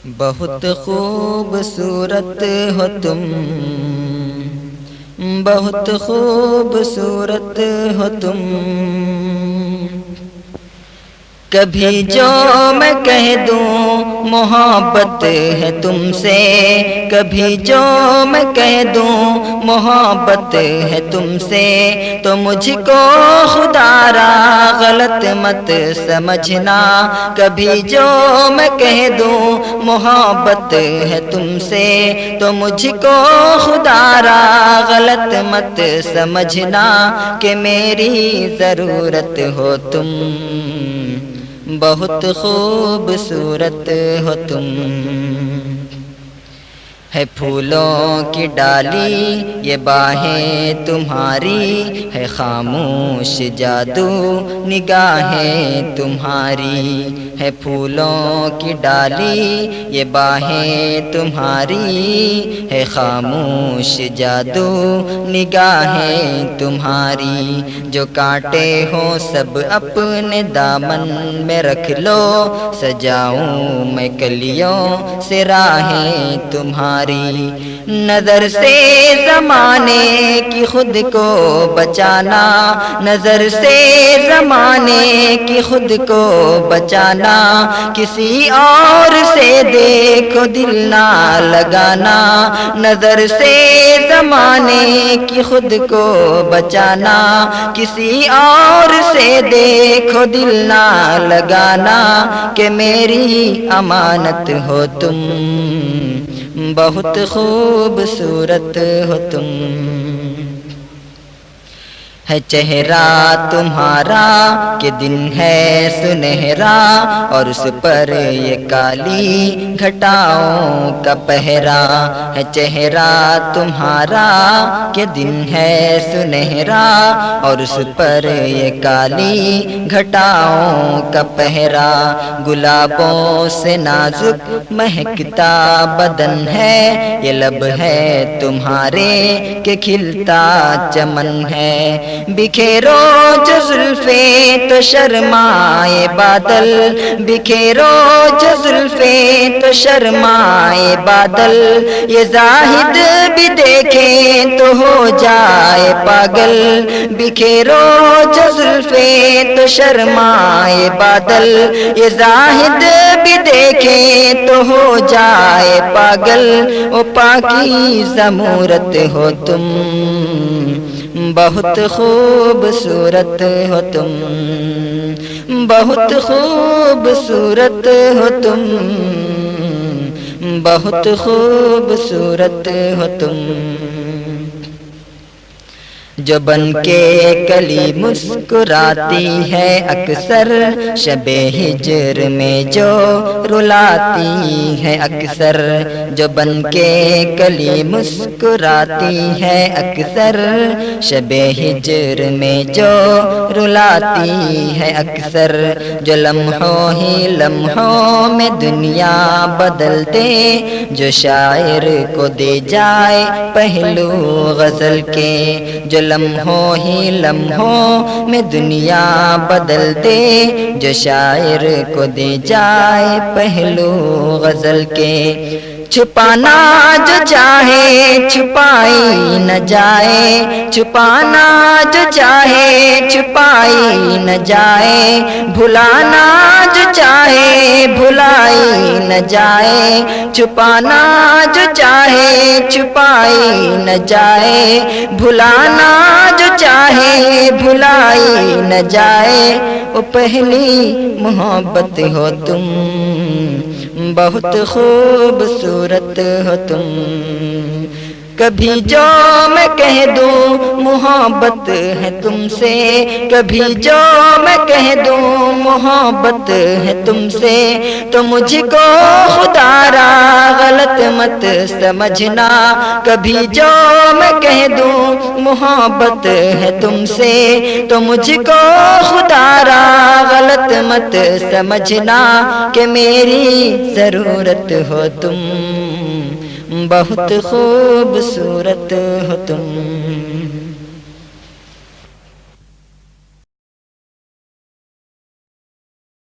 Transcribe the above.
بہت خوبصورت ہو تم، بہت خوبصورت ہو تم، کبھی جو میں کہہ دوں محبت ہے تم سے، کبھی جو میں کہہ دوں محبت ہے تم سے، تو مجھ کو خدا را غلط مت سمجھنا، کبھی جو میں کہہ دوں محبت ہے تم سے، تو مجھ کو خدا را غلط مت سمجھنا، کہ میری ضرورت ہو تم، بہت خوبصورت ہو تم۔ ہے پھولوں کی ڈالی یہ باہیں تمہاری، ہے خاموش جادو نگاہیں تمہاری، ہے پھولوں کی ڈالی یہ باہیں تمہاری، ہے خاموش جادو نگاہیں تمہاری، جو کانٹے ہوں سب اپنے دامن میں رکھ لو، سجاؤں میں کلیوں سے راہیں تمہاری، نظر سے زمانے کی خود کو بچانا، نظر سے زمانے کی خود کو بچانا، کسی اور سے دیکھو دل نہ لگانا، نظر سے زمانے کی خود کو بچانا، کسی اور سے دیکھو دل نہ لگانا، کہ میری امانت ہو تم، بہت خوبصورت ہو تم۔ ہے چہرہ تمہارا کہ دن ہے سنہرا، اور اس پر یہ کالی گھٹاؤں کا پہرا، ہے چہرہ تمہارا کہ دن ہے سنہرا، اور اس پر یہ کالی گھٹاؤں کا پہرا، گلابوں سے نازک مہکتا بدن ہے، یہ لب ہے تمہارے کہ کھلتا چمن ہے، بکھیرو جو زلفیں تو شرمائے بادل، بکھیرو جو زلفیں تو شرمائے بادل، یہ زاہد بھی دیکھیں تو ہو جائے پاگل، بکھیرو جو زلفیں تو شرمائے بادل، یہ زاہد بھی دیکھیں تو ہو جائے پاگل، او پاکیزہ مورت ہو تم، بہت خوبصورت ہو تم، بہت خوبصورت ہو تم، بہت خوبصورت ہو تم، جو بن کے کلی مسکراتی ہے اکثر، شب ہجر میں جو رلاتی ہے اکثر، جو بن کے کلی مسکراتی ہے اکثر، شب ہجر میں جو رلاتی ہے اکثر، جو لمحوں ہی لمحوں میں دنیا بدل دے، جو شاعر کو دے جائے پہلو غزل کے، جو لمحوں ہی لمحوں میں دنیا بدل دے، جو شاعر کو دے جائے پہلو غزل کے، چھپانا جو چاہے چھپائی نہ جائے، چھپانا جو چاہے چھپائی نہ جائے، بھلانا جو چاہے بھلائی نہ جائے، چھپانا جو چاہے چھپائی نہ جائے، بھلانا جو چاہے بھلائی نہ جائے، وہ پہلی محبت ہو تم، بہت خوبصورت ہو تم، کبھی جو میں کہہ دوں محبت ہے تم سے، کبھی جو میں کہہ دوں محبت ہے تم سے، تو مجھ کو خدا را غلط مت سمجھنا، کبھی جو میں کہہ دوں محبت ہے تم سے، تو مجھ کو خدا را غلط مت سمجھنا، کہ میری ضرورت ہو تم، بہت خوبصورت ہو تم۔